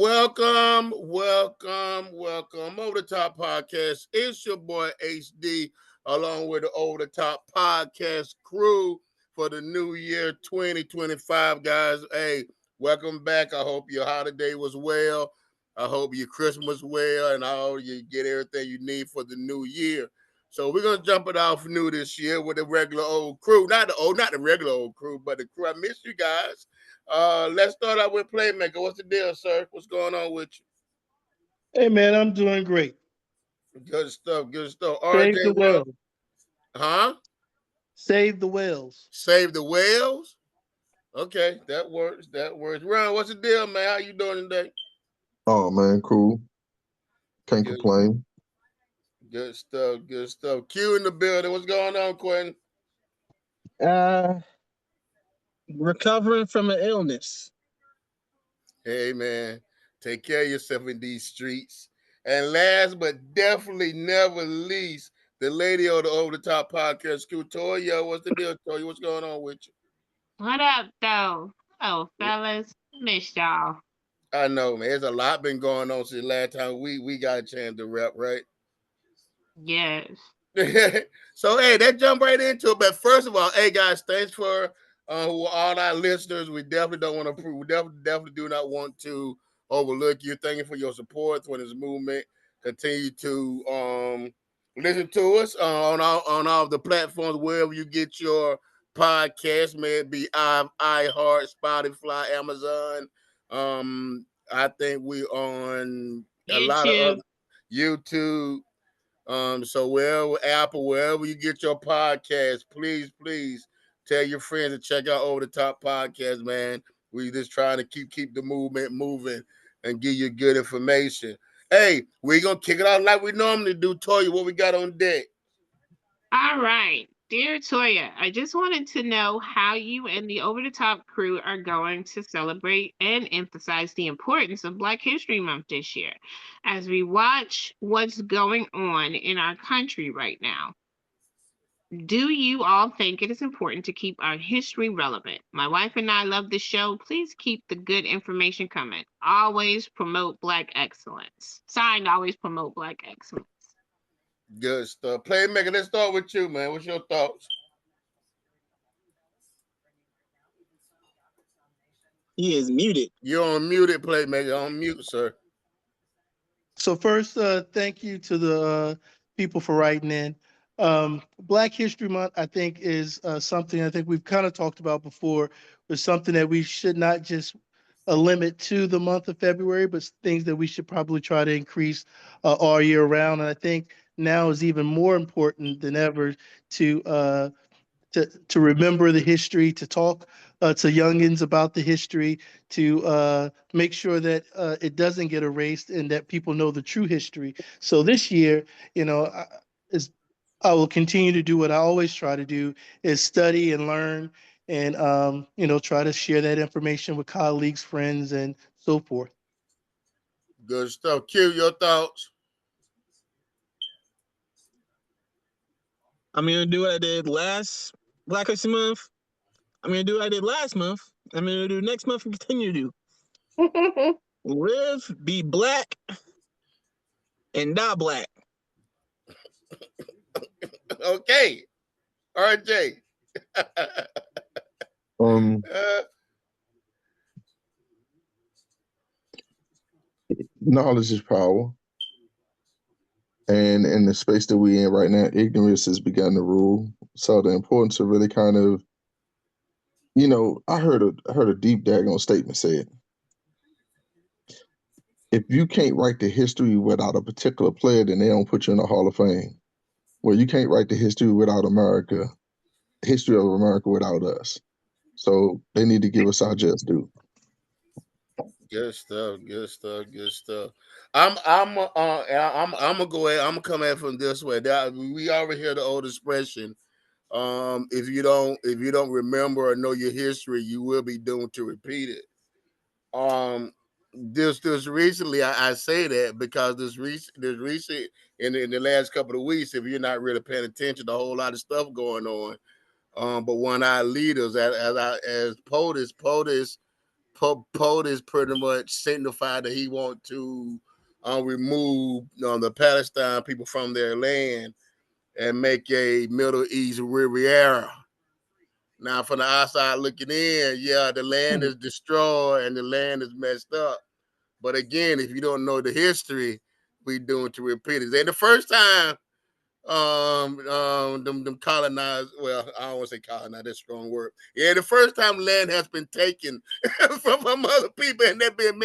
Welcome. Over the Top Podcast. It's your boy HD, along with the Over the Top Podcast crew for the new year 2025, guys. Hey, welcome back. I hope your holiday was well. I hope your Christmas well, and I hope you get everything you need for the new year. So we're gonna jump it off new this year with the regular old crew. Not the regular old crew, but the crew. I miss you guys. Let's start out with Playmaker. What's the deal, sir? What's going on with Hey man, I'm doing great. you? Good stuff. Good stuff. Save RJ, the well, whales. huh? Save the whales. Save the whales. Okay, that works. That works. Ron, what's the deal, man? How you doing today? Oh man, cool. Can't Good, complain. good stuff. Good stuff. Q in the building. What's going on, Quentin? Uh, Recovering from an illness. Hey, man. Take care of yourself in these streets. And last but definitely never least, the lady of the Over the Top Podcast, Q. Toya. What's the deal, Toya? What's going on with What up, though? Hello, you? fellas. Miss y'all. I know, man. There's a lot been going on since the last time we got a chance to rep, right? Yes. So, hey, that jump right into it. But first of all, hey guys, thanks for all our listeners. We definitely don't want to prove. We definitely do not want to overlook you. Thank you for your support for this movement. Continue to listen to us on all the platforms wherever you get your podcast. May it be iHeart, Spotify, Amazon. I think we on a lot of YouTube. other YouTube. So wherever Apple, wherever you get your podcast, please tell your friends to check out Over the Top Podcast, man. We just trying to keep the movement moving and give you good information. Hey, we're gonna kick it out like we normally do. Toya, what we got on deck? All right. Dear Toya, I just wanted to know how you and the Over the Top crew are going to celebrate and emphasize the importance of Black History Month this year as we watch what's going on in our country right now. Do you all think it is important to keep our history relevant? My wife and I love the show. Please keep the good information coming. Always promote Black excellence. Signed, always promote Black excellence. Good stuff. Playmaker, let's start with you, man. What's your thoughts? He is muted. You're on muted, Playmaker. On mute, sir. So first, thank you to the people for writing in. Black History Month, I think, is something I think we've kind of talked about before. Was something that we should not just limit to the month of February, but things that we should probably try to increase all year round. And I think now is even more important than ever to to remember the history, to talk to youngins about the history, to make sure that it doesn't get erased and that people know the true history. So this year, you know, is I will continue to do what I always try to do is study and learn and try to share that information with colleagues, friends, and so forth. Good stuff. Q, your thoughts? I'm gonna do what I did last Black History Month. I'm gonna do what I did last month. I'm gonna do next month and continue to do. Live, be black, and die black. Okay. RJ. Um, Knowledge is power, and in the space that we in right now, ignorance has begun to rule. So the importance of really kind of, I heard a deep daggone statement said, if you can't write the history without a particular player, then they don't put you in the Hall of Fame. Well, you can't write the history without America, history of America without us. So they need to give us our just due. Good stuff. Good stuff. Good stuff. I'm gonna go ahead. I'm gonna come at it from this way. We already hear the old expression. If you don't remember or know your history, you will be doomed to repeat it. Um, this recently, I say that because this recent in the last couple of weeks, if you're not really paying attention, a whole lot of stuff going on. But one of our leaders, as POTUS POTUS pretty much signified that he want to remove the Palestine people from their land and make a Middle East Riviera. Now, from the outside looking in, yeah, the land is destroyed and the land is messed up. But again, if you don't know the history, we doing to repeat it. And the first time them colonized, well, I don't want to say colonized, that's a strong word. Yeah, the first time land has been taken from other people and they've been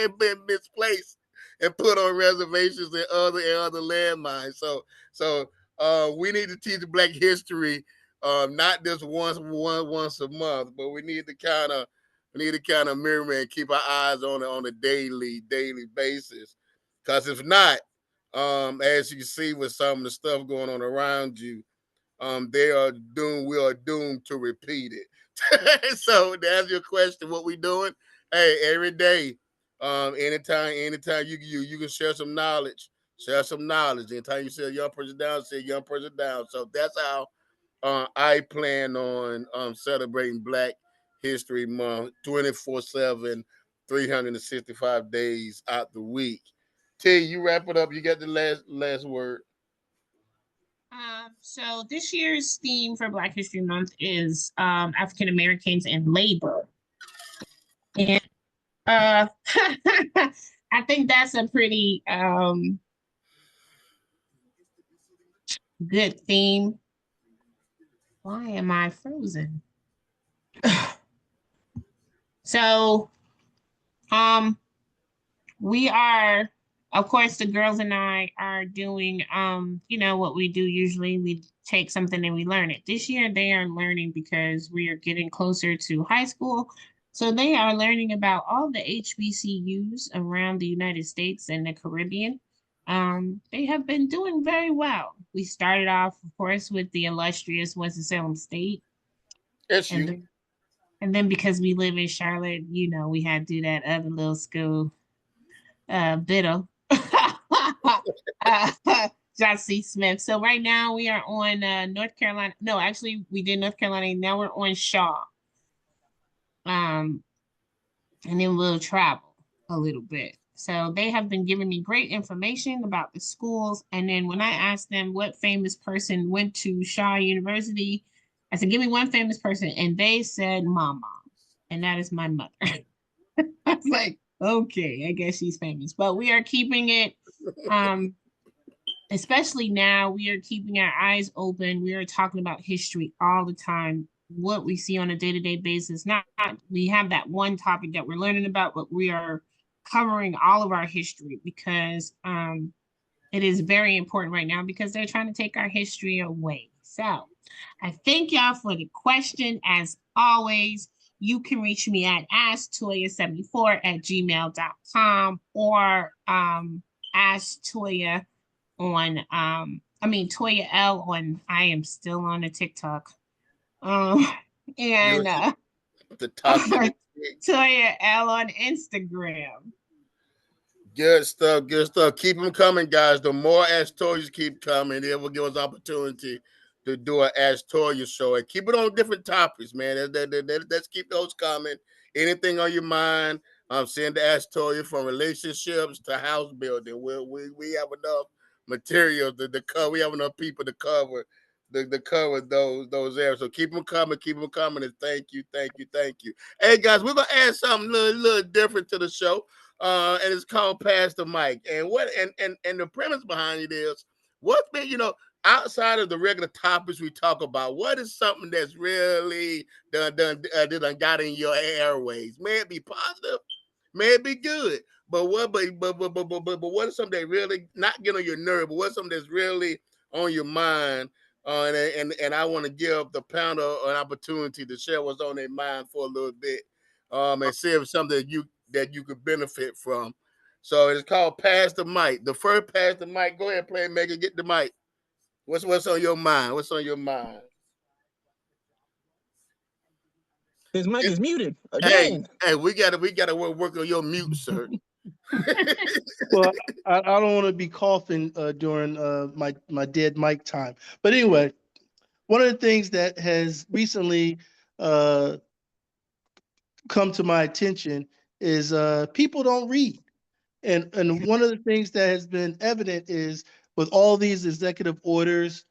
misplaced and put on reservations and other landmines. So we need to teach Black history, not just once a month, but we need to kind of mirror and keep our eyes on it on a daily basis. Because if not, as you see with some of the stuff going on around you, we are doomed to repeat it. So to answer your question, what we doing? Hey, every day, anytime you can share some knowledge. Share some knowledge. Anytime you see a young person down, say a young person down. So that's how I plan on celebrating Black History Month 24/7, 365 days out the week. T, you wrap it up. You got the last word. So this year's theme for Black History Month is African Americans and labor. And I think that's a pretty good theme. Why am I frozen? So we are, of course, the girls and I are doing what we do usually. We take something and we learn it. This year they are learning because we are getting closer to high school. So they are learning about all the HBCUs around the United States and the Caribbean. They have been doing very well. We started off, of course, with the illustrious Winston-Salem State. It's And you. then, and then because we live in Charlotte, we had to do that other little school, Biddle. uh, John C. Smith. So right now we are on North Carolina. No, actually we did North Carolina. Now we're on Shaw. And then we'll travel a little bit. So they have been giving me great information about the schools. And then when I asked them what famous person went to Shaw University, I said, give me one famous person. And they said, Mama. And that is my mother. I was like, okay, I guess she's famous. But we are keeping it, especially now, we are keeping our eyes open. We are talking about history all the time, what we see on a day-to-day basis. Not we have that one topic that we're learning about, but we are covering all of our history because it is very important right now because they're trying to take our history away. So I thank y'all for the question. As always, you can reach me at asktoya74@gmail.com or asktoya on Toya L on I am still on the TikTok. You're And the toxic. Toya L on Instagram. Good stuff. Good stuff. Keep them coming, guys. The more Ask Toys keep coming, it will give us opportunity to do an Ask Toya show and keep it on different topics, man. Let's keep those coming. Anything on your mind? Send the Ask Toya from relationships to house building. We have enough material to cover. We have enough people to cover cover those areas. So keep them coming, and thank you. Hey guys, we're gonna add something little different to the show. And it's called Pass the Mic. And what and the premise behind it is what's been, outside of the regular topics we talk about, what is something that's really done got in your airways? May it be positive, may it be good. But what is something that really not get on your nerve, but what's something that's really on your mind? And I want to give the panel an opportunity to share what's on their mind for a little bit, and see if it's something that you could benefit from. So it's called Pass the Mic. The first Pass the Mic. Go ahead, play maker, get the mic. What's on your mind? What's on your mind? His mic is muted Hey, again. we gotta work on your mute, sir. Well, I don't want to be coughing during my dead mic time. But anyway, one of the things that has recently come to my attention is people don't read. And one of the things that has been evident is with all these executive orders,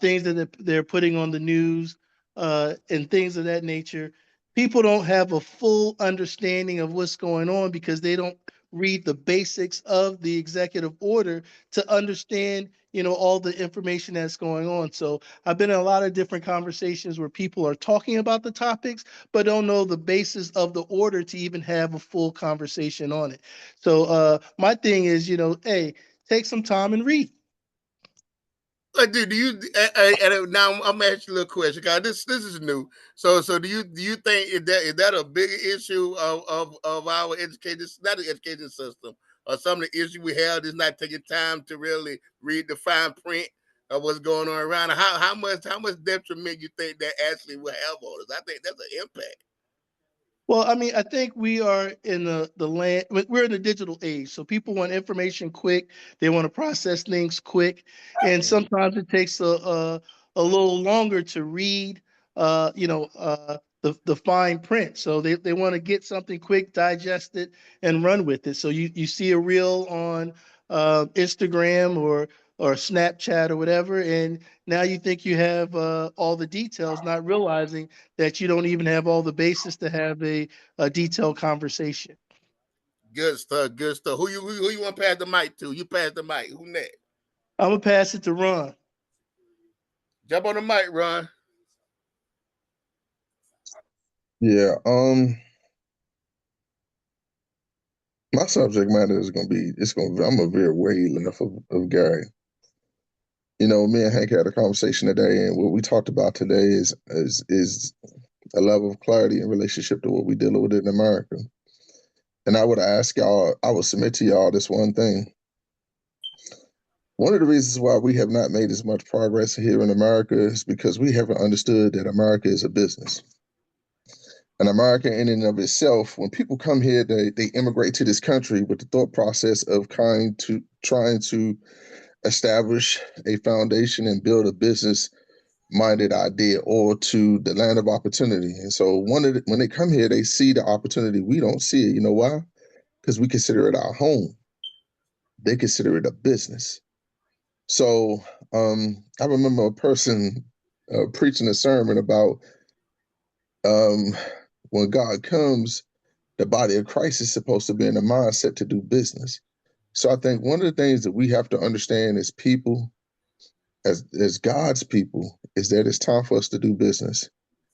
things that they're putting on the news, and things of that nature, people don't have a full understanding of what's going on because they don't read the basics of the executive order to understand, all the information that's going on. So I've been in a lot of different conversations where people are talking about the topics, but don't know the basis of the order to even have a full conversation on it. So my thing is, hey, take some time and read. Dude, do you? And now I'm gonna ask you a little question, guys. This is new. So do you think is that a big issue of our education, not the education system, or some of the issues we have is not taking time to really read the fine print of what's going on around? How much detriment you think that actually will have on us? I think that's an impact. Well, I mean, I think we are in the land, we're in the digital age. So people want information quick. They want to process things quick. And sometimes it takes a little longer to read, the fine print. So they want to get something quick, digest it, and run with it. So you see a reel on Instagram or Snapchat or whatever, and now you think you have all the details, not realizing that you don't even have all the basis to have a detailed conversation. Good stuff. Good stuff. Who you want to pass the mic to? You pass the mic. Who next? I'm gonna pass it to Ron. Jump on the mic, Ron. Yeah. My subject matter is gonna be. I'm a veer way left of Gary. Me and Hank had a conversation today, and what we talked about today is a level of clarity in relationship to what we dealing with in America. And I would ask y'all, I would submit to y'all this one thing. One of the reasons why we have not made as much progress here in America is because we haven't understood that America is a business. And America, in and of itself, when people come here, they immigrate to this country with the thought process of trying to establish a foundation and build a business minded idea or to the land of opportunity. And so when they come here, they see the opportunity. We don't see it. You know why? Because we consider it our home. They consider it a business. So I remember a person preaching a sermon about um, when God comes, the body of Christ is supposed to be in a mindset to do business. So I think one of the things that we have to understand as people, as God's people, is that it's time for us to do business.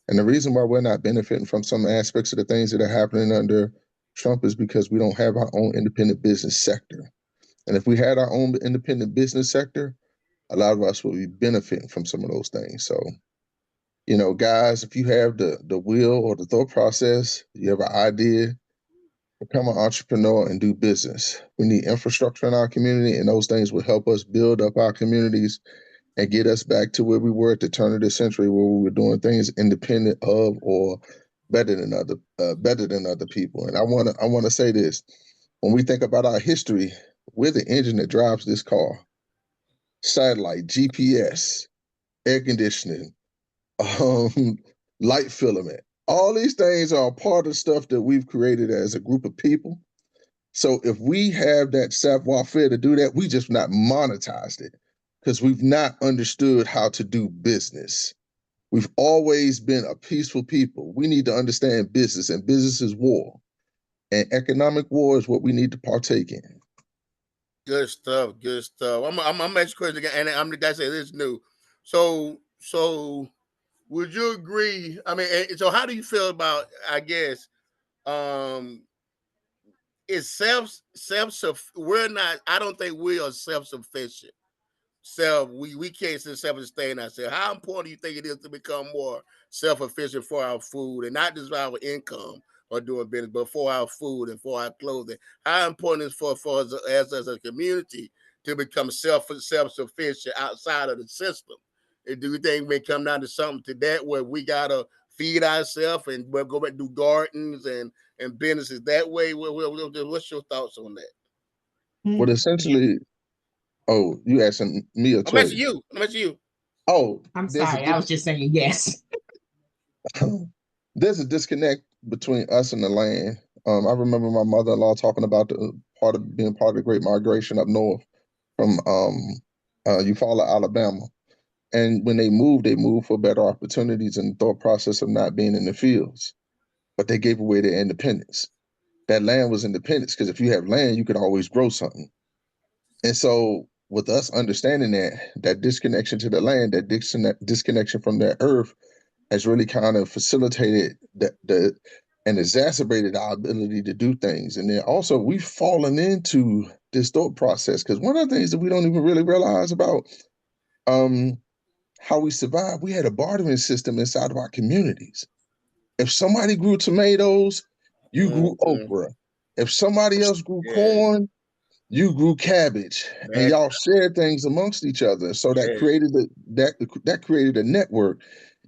And the reason why we're not benefiting from some aspects of the things that are happening under Trump is because we don't have our own independent business sector. And if we had our own independent business sector, a lot of us will be benefiting from some of those things. So, guys, if you have the will or the thought process, you have an idea, become an entrepreneur and do business. We need infrastructure in our community, and those things will help us build up our communities and get us back to where we were at the turn of the century, where we were doing things independent of or better than other people. And I wanna say this: when we think about our history, we're the engine that drives this car. Satellite, GPS, air conditioning, um, light filament. All these things are part of stuff that we've created as a group of people. So if we have that savoir faire to do that, we just not monetized it because we've not understood how to do business. We've always been a peaceful people. We need to understand business, and business is war. And economic war is what we need to partake in. Good stuff. Good stuff. I'm ask you a question again, and I'm the guy say this is new. So would you agree? I mean, so how do you feel about? I guess um is self we're not. I don't think we are self sufficient. We can't sustain ourselves. How important do you think it is to become more self-efficient for our food and not just our income or doing business, but for our food and for our clothing? How important is for us as a community to become self-sufficient outside of the system? And do you think we come down to something to that where we gotta feed ourselves and we'll go back and do gardens and businesses that way? What's your thoughts on that? But Yeah. essentially, oh, you asking me or I'm asking Toya? you. I'm asking you. Oh, I'm there's a sorry. I was just saying yes. there's a disconnect between us and the land. I remember my mother-in-law talking about the part of being part of the Great Migration up north from Eufaula, Alabama. And when they moved for better opportunities and the thought process of not being in the fields. But they gave away their independence. That land was independence because if you have land, you could always grow something. And so, with us understanding that disconnection to the land, that disconnection from that earth, has really kind of facilitated the and exacerbated our ability to do things. And then also, we've fallen into this thought process because one of the things that we don't even really realize about um, how we survived, we had a bartering system inside of our communities. If somebody grew tomatoes, you grew Mhm. okra. If somebody else grew Yeah, corn, you grew cabbage, and man. y'all shared things amongst each other. So that Yeah, created that created a network.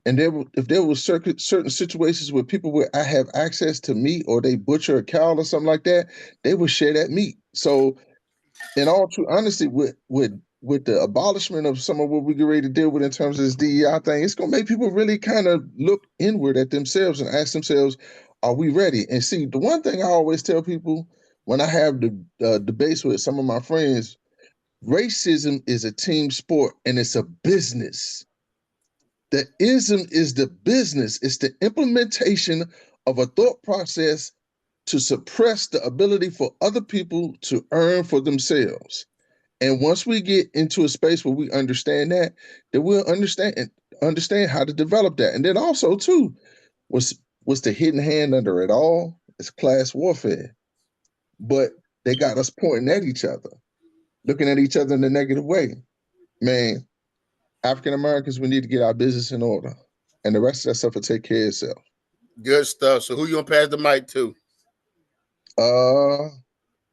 And if there were certain situations where people would I have access to meat or they butcher a cow or something like that, they would share that meat. So in all true honesty, with the abolishment of some of what we get ready to deal with in terms of this DEI thing, it's gonna make people really kind of look inward at themselves and ask themselves, "Are we ready?" And see, the one thing I always tell people when I have the debates with some of my friends, racism is a team sport and it's a business. The ism is the business. It's the implementation of a thought process to suppress the ability for other people to earn for themselves. And once we get into a space where we understand that, then we'll understand how to develop that. And then also too, what's the hidden hand under it all? It's class warfare. But they got us pointing at each other, looking at each other in a negative way. Man, African Americans, we need to get our business in order. And the rest of that stuff will take care of itself. good stuff. So who you gonna pass the mic to? Uh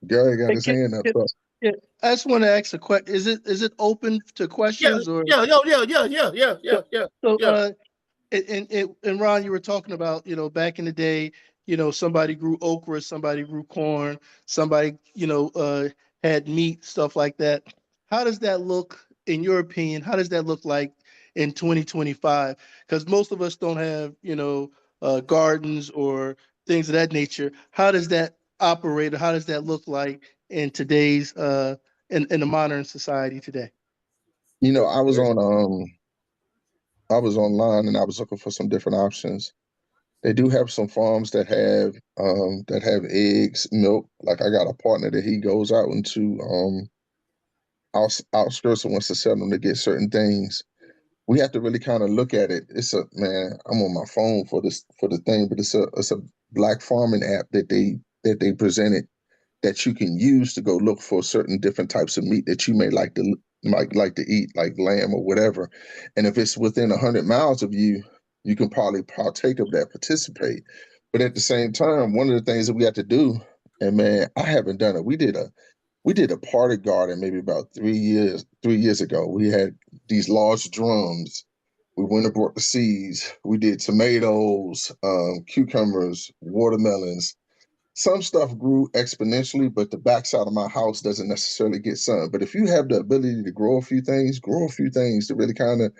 Gary got Hey, his hand up. So yeah, I just want to ask a question. Is it open to Yeah, questions or yeah, yeah, yeah, yeah, yeah, yeah, so? yeah, yeah, so, yeah. and Ron, you were talking about, back in the day, somebody grew okra, somebody grew corn, somebody, had meat, stuff like that. How does that look, in your opinion? How does that look like in 2025? Because most of us don't have, gardens or things of that nature. How does that operate, or how does that look like in today's, in the modern society today? I was on I was online and I was looking for some different options. They do have some farms that have eggs, milk. Like I got a partner that he goes out into outskirts of Winston-Salem to get certain things. We have to really kind of look at it. It's a man. I'm on my phone for the thing, but it's a black farming app that they presented that you can use to go look for certain different types of meat that you may like to eat, like lamb or whatever. And if it's within 100 miles of you, you can probably partake of that, participate. But at the same time, one of the things that we have to do, and man, I haven't done it. We did a party garden maybe about 3 years ago. We had these large drums. We went and brought the seeds. We did tomatoes, cucumbers, watermelons. Some stuff grew exponentially, but the backside of my house doesn't necessarily get sun. But if you have the ability to grow a few things to really kind of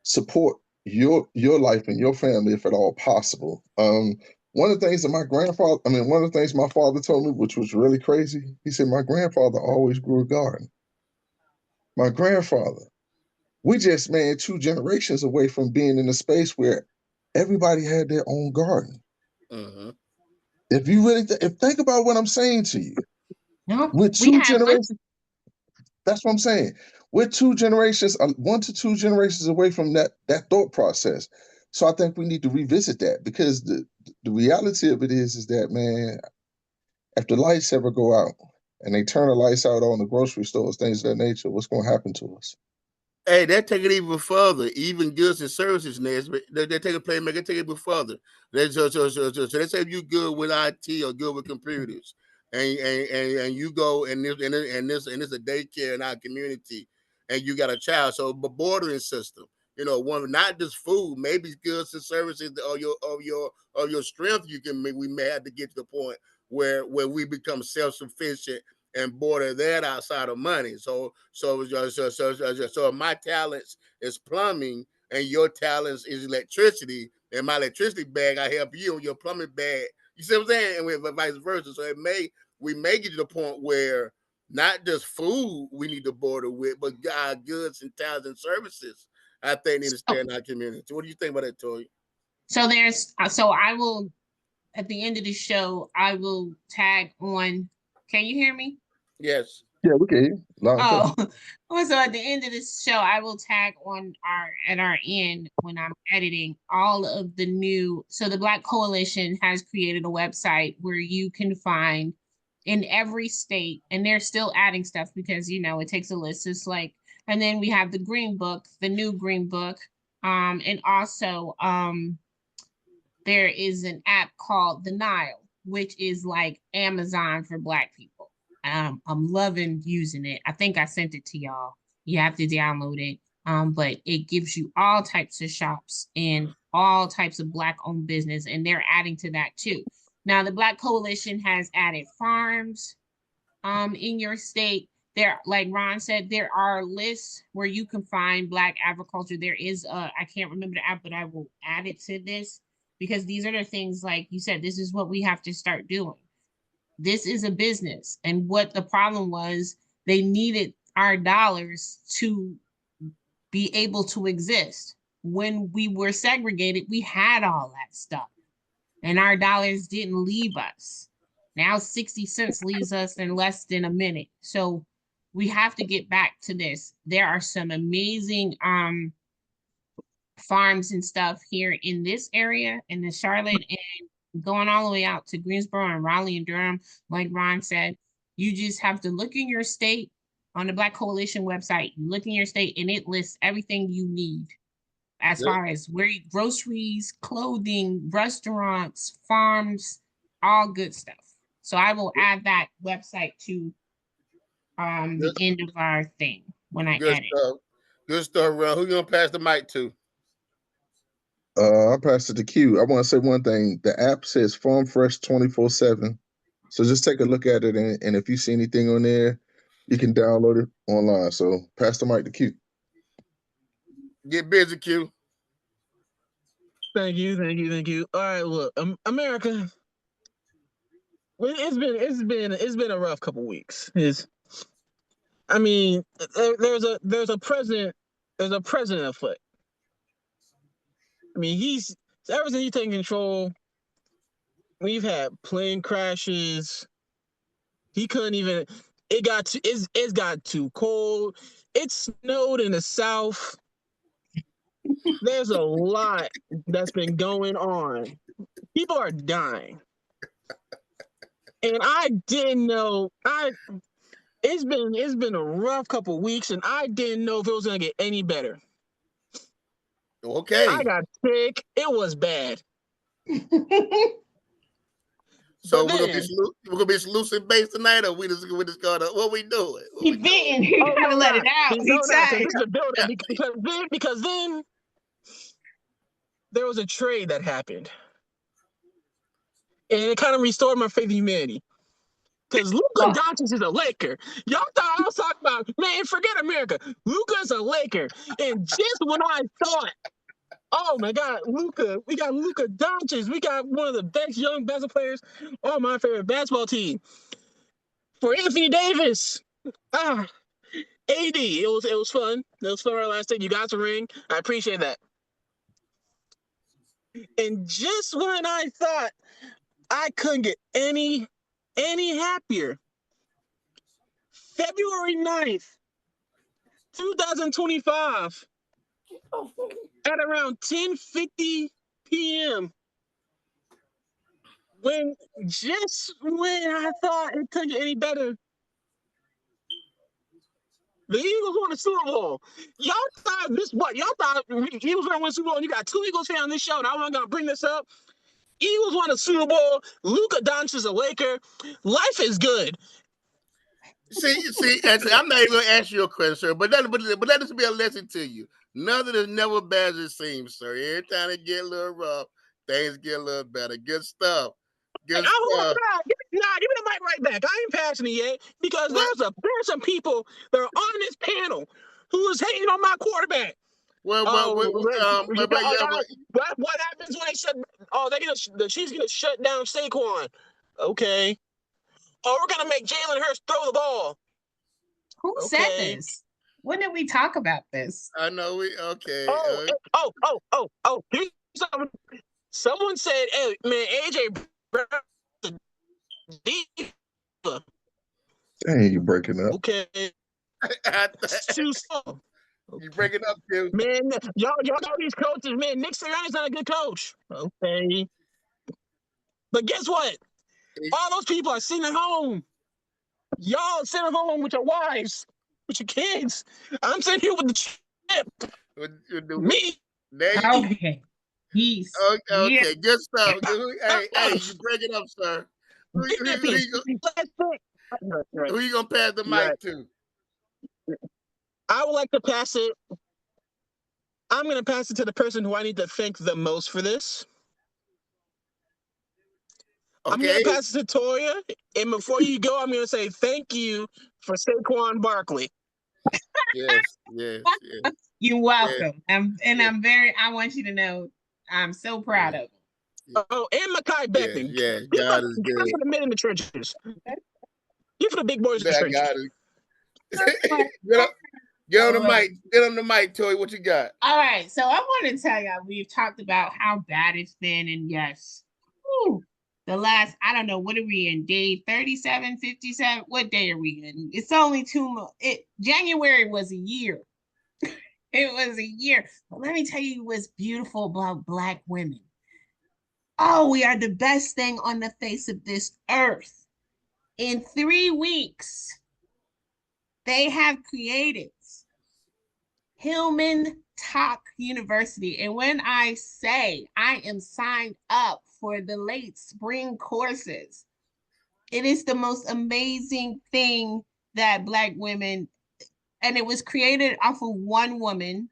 support your life and your family if at all possible. One of the things that one of the things my father told me, which was really crazy, he said my grandfather always grew a garden. My grandfather, we just man 2 generations away from being in a space where everybody had their own garden. Mm-hmm. If you really if think about what I'm saying to you, No, with we two have one. generations, that's what I'm saying. We're 2 generations, 1 to 2 generations away from that thought process. So I think we need to revisit that because the reality of it is that man, if the lights ever go out and they turn the lights out on the grocery stores, things of that nature, what's going to happen to us? Hey, they take it even further. Even goods and services, they take a play, make it take it even further. So let's say if you good with IT or good with computers, and you go and this a daycare in our community, and you got a child. So, but bordering system, one not just food, maybe goods and services of your strength. We may have to get to the point where we become self sufficient and border that outside of money. So my talents is plumbing and your talents is electricity. And my electricity bag, I help you. Your plumbing bag You see what I'm saying? And we vice versa. So we may get to the point where not just food we need to border with, but goods and talents and services. I think need to stay in our community. What do you think about that, Tori? So I will at the end of the show I will tag on. Can you hear me? Yes. Yeah, we can hear you loud and clear. Oh, well, so at the end of this show, I will tag on our end when I'm editing all of the new. So the Black Coalition has created a website where you can find in every state, and they're still adding stuff because it takes a list. It's like, and then we have the Green Book, the new Green Book, and also there is an app called the Nile, which is like Amazon for Black people. I'm loving using it. I think I sent it to y'all. You have to download it. But it gives you all types of shops and all types of Black-owned business, and they're adding to that too. Now, the Black Coalition has added farms in your state. There, like Ron said, there are lists where you can find Black agriculture. There is I can't remember the app, but I will add it to this because these are the things, like you said, this is what we have to start doing. This is a business. And what the problem was, they needed our dollars to be able to exist. When we were segregated, we had all that stuff. And our dollars didn't leave us. Now 60 cents leaves us in less than a minute. So we have to get back to this. There are some amazing farms and stuff here in this area, in the Charlotte, and going all the way out to Greensboro and Raleigh and Durham. Like Ron said, you just have to look in your state on the Black Coalition website. You look in your state and it lists everything you need as far as groceries, clothing, restaurants, farms, all good stuff. So I will add that website to the end of our thing when I edit. Good stuff, Ron. Who you gonna pass the mic to? I'll pass it to Q. I want to say one thing. The app says Farm Fresh 24/7. So just take a look at it, and if you see anything on there, you can download it online. So pass the mic to Q. Get busy, Q. Thank you. All right, look, America. It's been a rough couple weeks. There's a president afoot. I mean, ever since he's taken control, we've had plane crashes. He couldn't even. It's got too cold. It snowed in the South. There's a lot that's been going on. People are dying, and I didn't know. It's been a rough couple weeks, and I didn't know if it was gonna get any better. Okay. I got sick. It was bad. So we're gonna be solution based tonight, or we just gonna what we doing? He venting. He gotta let it out. This is a build-up because then there was a trade that happened, and it kind of restored my faith in humanity. Because Luka Doncic is a Laker. Y'all thought I was talking about, man, forget America. Luka's a Laker. And just when I thought, oh my God, Luka, we got Luka Doncic. We got one of the best young basketball players on my favorite basketball team. For Anthony Davis. AD. It was fun. It was fun our last day. You got the ring. I appreciate that. And just when I thought I couldn't get any happier, February 9th, 2025, at around 10:50 p.m., when I thought it couldn't get any better, the Eagles won the Super Bowl. Y'all thought Y'all thought Eagles were going to win the Super Bowl, and you got two Eagles fans on this show, and I wasn't going to bring this up. Eagles won the Super Bowl. Luka Doncic is a Laker. Life is good. See, I'm not even going to ask you a question, sir, but let this be a lesson to you. Nothing is never bad as it seems, sir. Every time it get a little rough, things get a little better. Good stuff. Give me the mic right back. I ain't passing it yet because there's some people that are on this panel who is hating on my quarterback. Well, what happens when they shut? Oh, she's gonna shut down Saquon. Okay. Oh, we're gonna make Jalen Hurts throw the ball. Who said this? When did we talk about this? I know we okay. Someone said, "Hey, man, AJ Brown is a diva." Dang, you breaking up. Okay. Too slow. You breaking up, too. Man, y'all know these coaches, man. Nick Sirianni's not a good coach. Okay. But guess what? All those people are sitting at home. Y'all sitting at home with your wives, with your kids. I'm sitting here with the chip. Me. Okay. Peace. Okay, Yeah. good stuff. Hey, you breaking up, sir. Who you gonna pass the mic to? I would like to pass it. I'm going to pass it to the person who I need to thank the most for this. Okay. I'm going to pass it to Toya. And before you go, I'm going to say thank you for Saquon Barkley. Yes. You're welcome. I want you to know I'm so proud of him. Oh, and Mekhi Becton. Yeah, God is good. He's for the men in the trenches. You're for the big boys in the trenches. Get on the mic. Get on the mic, Toy. What you got? All right. So I want to tell y'all, we've talked about how bad it's been. And yes, the last, I don't know, what are we in? Day 37, 57? What day are we in? It's only 2 months. January was a year. It was a year. But let me tell you what's beautiful about Black women. Oh, we are the best thing on the face of this earth. In 3 weeks, they have created Hillman Talk University. And when I say I am signed up for the late spring courses, it is the most amazing thing that Black women, and it was created off of one woman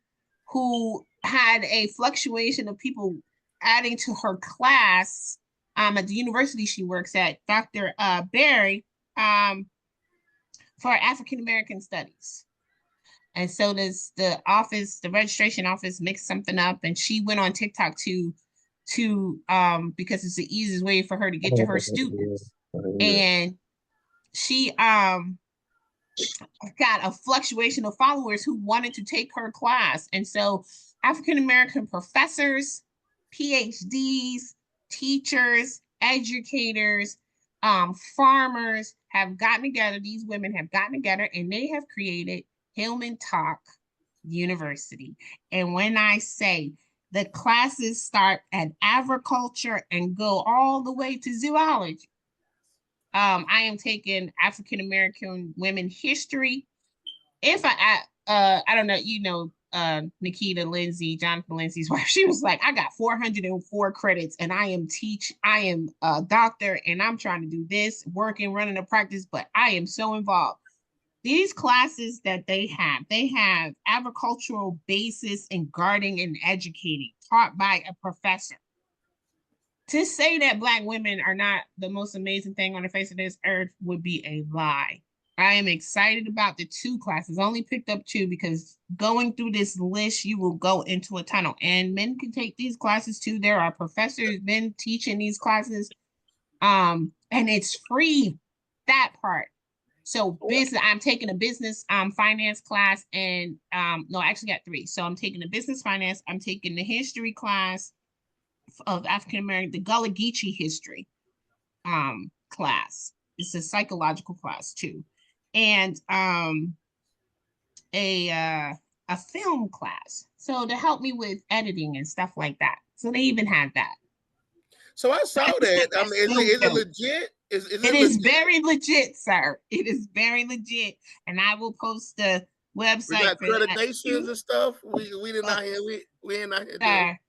who had a fluctuation of people adding to her class at the university she works at, Dr. Barry, for African American Studies. And so does the registration office mixed something up, and she went on TikTok to because it's the easiest way for her to get to her students. And she got a fluctuation of followers who wanted to take her class. And so African American professors, PhDs, teachers, educators, farmers have gotten together. These women have gotten together and they have created Hillman Talk University. And when I say the classes start at agriculture and go all the way to zoology, I am taking African American women history. If I don't know, Nikita Lindsay, Jonathan Lindsay's wife, she was like, I got 404 credits and I am a doctor and I'm trying to do this, working, running a practice, but I am so involved. These classes that they have agricultural basis in gardening and educating taught by a professor. To say that Black women are not the most amazing thing on the face of this earth would be a lie. I am excited about the 2 classes. I only picked up 2 because going through this list, you will go into a tunnel. And men can take these classes too. There are professors been teaching these classes. And it's free, that part. So business, I'm taking a business finance class and no, I actually got 3. So I'm taking the business finance, I'm taking the history class of African American, the Gullah Geechee history class. It's a psychological class too. And a film class. So to help me with editing and stuff like that. So they even have that. So I saw that. I mean, is it legit? It is very legit, sir. It is very legit. And I will post the website. We got accreditations and stuff. We did not hear. We ain't not here.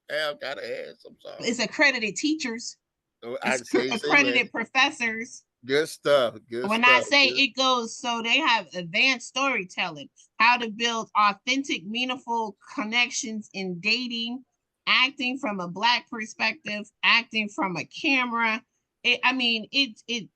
I've got to ask. I'm sorry. It's accredited teachers. It's accredited professors. Good stuff. When I say it goes, so they have advanced storytelling, how to build authentic, meaningful connections in dating, acting from a Black perspective, acting from a camera. The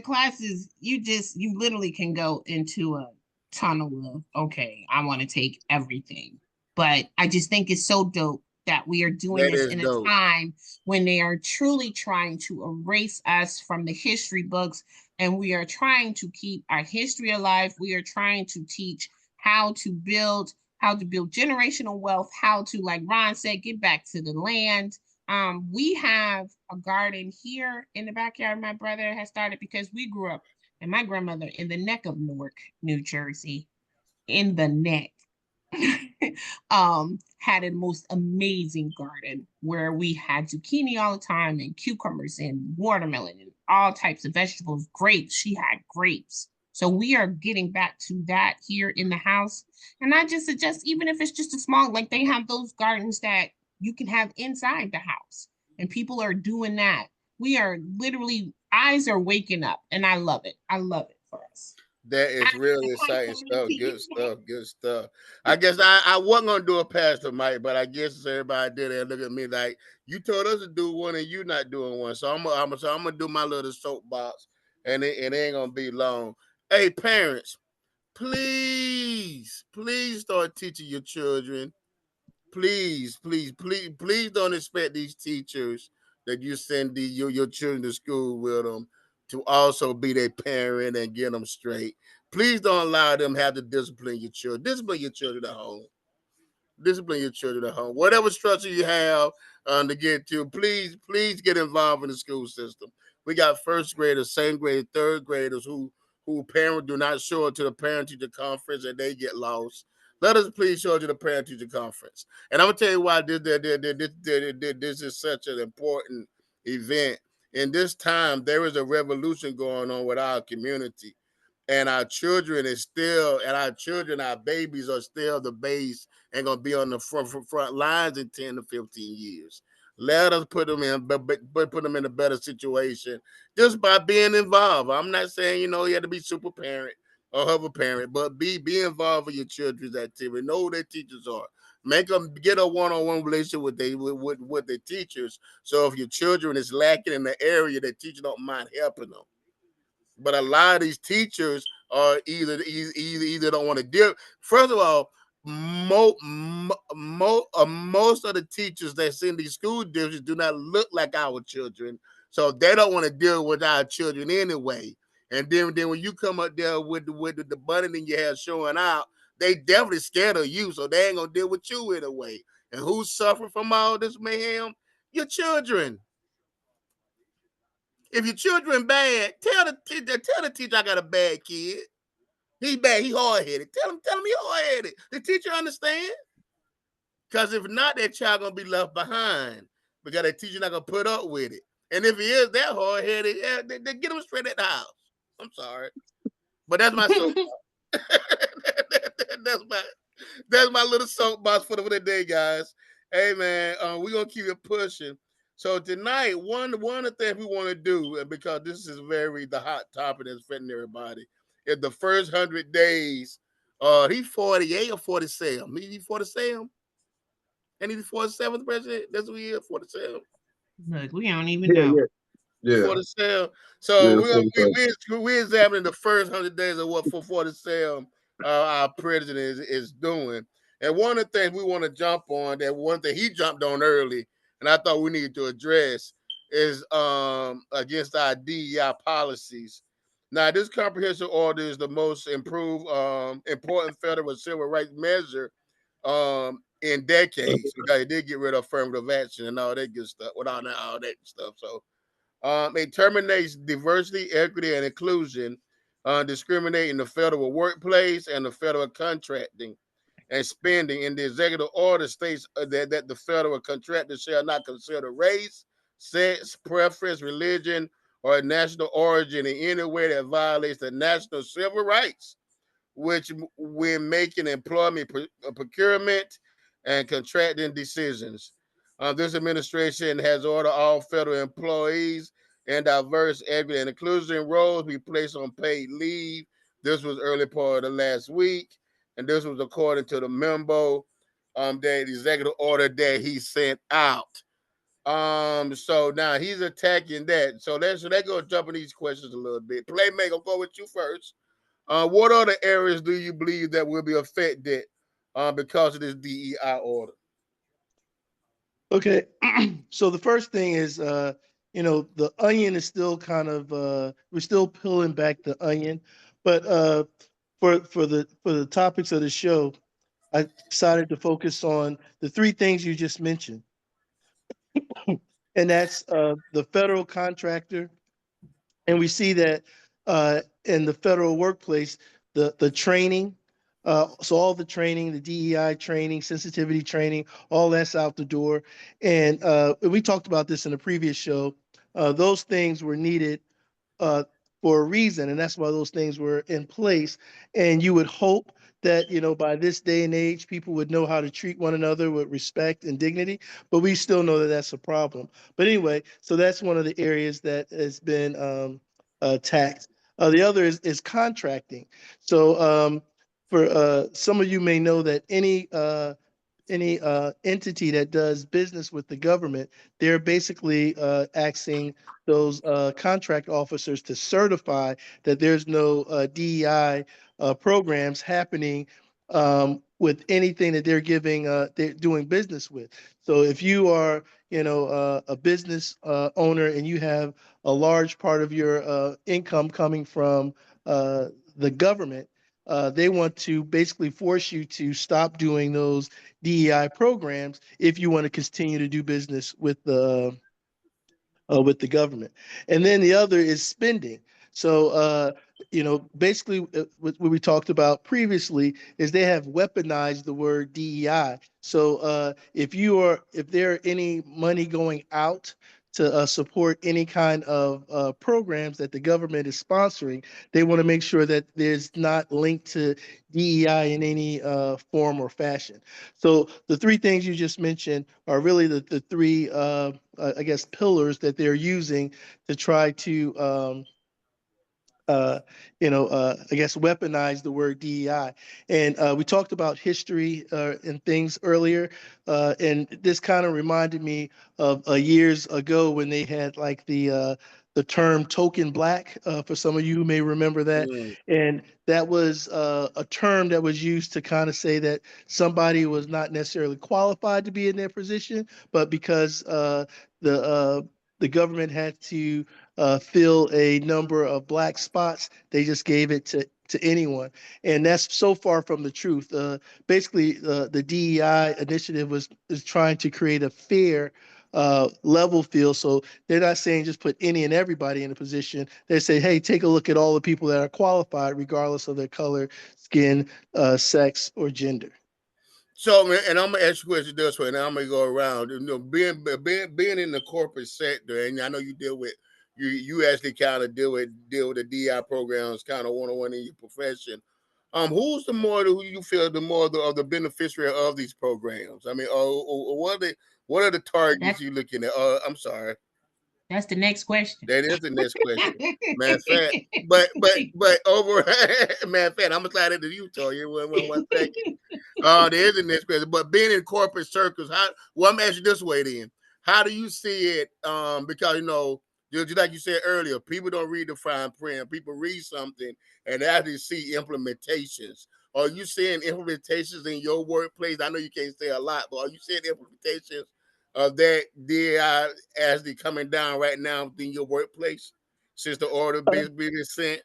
classes, you literally can go into a tunnel of, okay, I want to take everything. But I just think it's so dope that we are doing That this is in a dope. time when they are truly trying to erase us from the history books, and we are trying to keep our history alive. We are trying to teach how to build generational wealth, how to, like Ron said, get back to the land. We have a garden here in the backyard my brother has started because we grew up and my grandmother in the neck of Newark, New Jersey, in the neck. Had a most amazing garden where we had zucchini all the time and cucumbers and watermelon and all types of vegetables, grapes. She had grapes. So we are getting back to that here in the house. And I just suggest, even if it's just a small, like they have those gardens that you can have inside the house, and people are doing that. We are literally, eyes are waking up, and I love it. I love it for us. That I, is really I exciting turn it stuff. to you. Good stuff. Good stuff. I guess I wasn't gonna do a Pastor Mike, but I guess everybody did it. Look at me like you told us to do one and you not doing one. So I'm gonna do my little soapbox, and it ain't gonna be long. Hey, parents, please start teaching your children. Please don't expect these teachers that you send your children to school with them to also be their parent and get them straight. Please don't allow them have to discipline your children. Discipline your children at home. Discipline your children at home. Whatever structure you have to get to, please get involved in the school system. We got first graders, second graders, third graders who parents do not show up to the parent teacher conference and they get lost. Let us please show up to the parent teacher conference. And I'm gonna tell you why this is such an important event. In this time, there is a revolution going on with our community, and our children, our babies are still the base and gonna be on the front lines in 10 to 15 years. Let us put them in, but put them in a better situation just by being involved. I'm not saying you have to be super parent or hover parent, but be involved with your children's activity. Know who their teachers are. Make them get a one-on-one relationship with their teachers. So if your children is lacking in the area, the teacher don't mind helping them. But a lot of these teachers are either don't want to deal. First of all, most of the teachers that's in these school districts do not look like our children, so they don't want to deal with our children anyway. And then when you come up there with the button in your hair showing out, they definitely scared of you, so they ain't gonna deal with you anyway. And who's suffering from all this mayhem? Your children. If your children bad, tell the teacher I got a bad kid. He bad, he hard headed. Tell him he hard headed. The teacher understand. Because if not, that child gonna be left behind because the teacher not gonna put up with it. And if he is that hard headed, yeah, they get him straight at the house. I'm sorry, but that's my soap. that's my that's my little soapbox for the day, guys. Hey man, we're gonna keep it pushing. So tonight, one of the things we want to do, and because this is very the hot topic that's fitting everybody, is the first 100 days. He 48 or 47. He 47, and he's 47th president. That's what he is, 47. Look, we don't even Yeah, know. yeah, yeah, For the sale. yeah. So It's 45. we examining the first 100 days of what for the sale our president is doing. And one of the things we want to jump on, that one thing he jumped on early, and I thought we needed to address is against our DEI policies. Now, this comprehensive order is the most improved, important federal civil rights measure in decades because it did get rid of affirmative action and all that good stuff, without all that stuff. So it terminates diversity, equity, and inclusion, discriminating the federal workplace and the federal contracting and spending. In the executive order states that the federal contractor shall not consider race, sex, preference, religion, or national origin in any way that violates the national civil rights, which when making employment procurement and contracting decisions. This administration has ordered all federal employees and diverse, equity, and inclusion roles be placed on paid leave. This was early part of the last week, and this was according to the memo, that executive order that he sent out. So now he's attacking that. So let's go jump in these questions a little bit. Playmate, I'll go with you first. What other areas do you believe that will be affected because of this DEI order? Okay. So the first thing is, the onion is still kind of, we're still peeling back the onion, but for the topics of the show, I decided to focus on the three things you just mentioned, and that's the federal contractor, and we see that in the federal workplace, the training, so all the training, the DEI training, sensitivity training, all that's out the door. And we talked about this in a previous show. Those things were needed uh, for a reason, and that's why those things were in place. And you would hope that by this day and age, people would know how to treat one another with respect and dignity. But we still know that that's a problem. But anyway, so that's one of the areas that has been taxed. The other is contracting. So for some of you may know that any entity that does business with the government, they're basically asking those contract officers to certify that there's no DEI programs happening with anything that they're doing business with. So if you are, a business owner and you have a large part of your income coming from the government, they want to basically force you to stop doing those DEI programs if you want to continue to do business with the government. And then the other is spending. So, basically, what we talked about previously is they have weaponized the word DEI. So, if there are any money going out to support any kind of programs that the government is sponsoring, they want to make sure that there's not linked to DEI in any form or fashion. So the three things you just mentioned are really the three, I guess, pillars that they're using to try to I guess weaponize the word DEI. And we talked about history and things earlier, and this kind of reminded me of years ago when they had like the term token black, for some of you who may remember that. Mm. And that was a term that was used to kind of say that somebody was not necessarily qualified to be in their position, but because the uh, the government had to fill a number of black spots. They just gave it to anyone, and that's so far from the truth. Basically, the DEI initiative is trying to create a fair level field. So they're not saying just put any and everybody in a position. They say, hey, take a look at all the people that are qualified, regardless of their color, skin, sex, or gender. So, man, and I'm gonna ask you a question this way, and I'm gonna go around. Being in the corporate sector, and I know you deal with you actually kind of deal with the DI programs kind of one on one in your profession. Who's the more who you feel the more of the beneficiary of these programs? I mean, or what are the targets That you looking at? I'm sorry, that's the next question. that is the next question. Matter of fact, but over matter of fact, I'm gonna slide into you, Toya. One second. There is a next question, but being in corporate circles, how? Well, I'm asking this way then. How do you see it? Because just like you said earlier, people don't read the fine print. People read something and they actually see implementations. Are you seeing implementations in your workplace? I know you can't say a lot, but are you seeing implementations of that DI actually coming down right now in your workplace since the order being sent?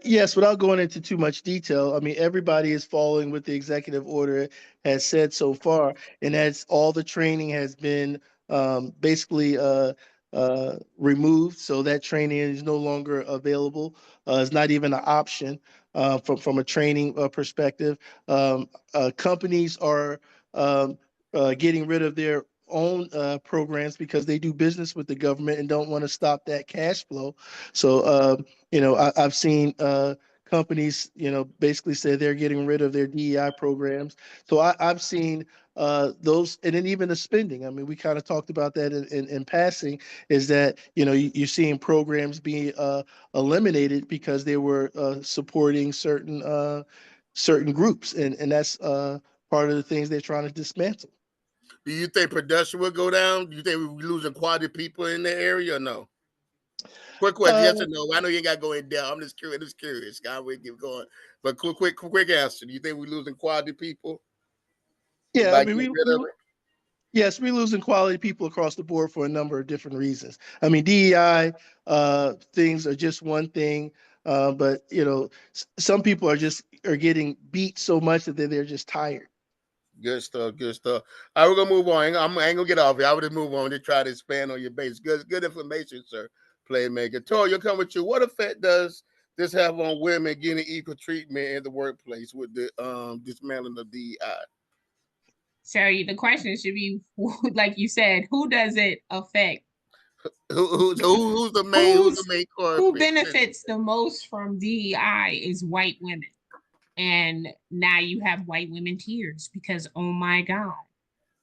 Yes, without going into too much detail, I mean, everybody is following what the executive order has said so far, and that's all the training has been basically removed. So that training is no longer available. It's not even an option from a training perspective. Companies are getting rid of their own programs because they do business with the government and don't want to stop that cash flow. So I've seen companies, basically say they're getting rid of their DEI programs. So I've seen those, and then even the spending. I mean, we kind of talked about that in passing, is that, you're seeing programs be eliminated because they were supporting certain groups. And that's part of the things they're trying to dismantle. Do you think production will go down? Do you think we're losing quality people in the area or no? Quick question, yes or no? I know you ain't got to go in depth. I'm just curious. God, we keep going. But quick answer. Do you think we're losing quality people Yeah, I by mean, getting rid of it? yes, we're losing quality people across the board for a number of different reasons. I mean, DEI things are just one thing, but some people are getting beat so much that they're just tired. Good stuff. Good stuff. All right, we're gonna move on. I ain't gonna get off here. I would just move on to try to expand on your base. Good information, sir. Playmaker. Tori, you'll come with you. What effect does this have on women getting equal treatment in the workplace with the dismantling of DEI? So the question should be, like you said, who does it affect? Who's the main Who culprit? benefits the most from DEI is white women. And now you have white women tears because, oh my God,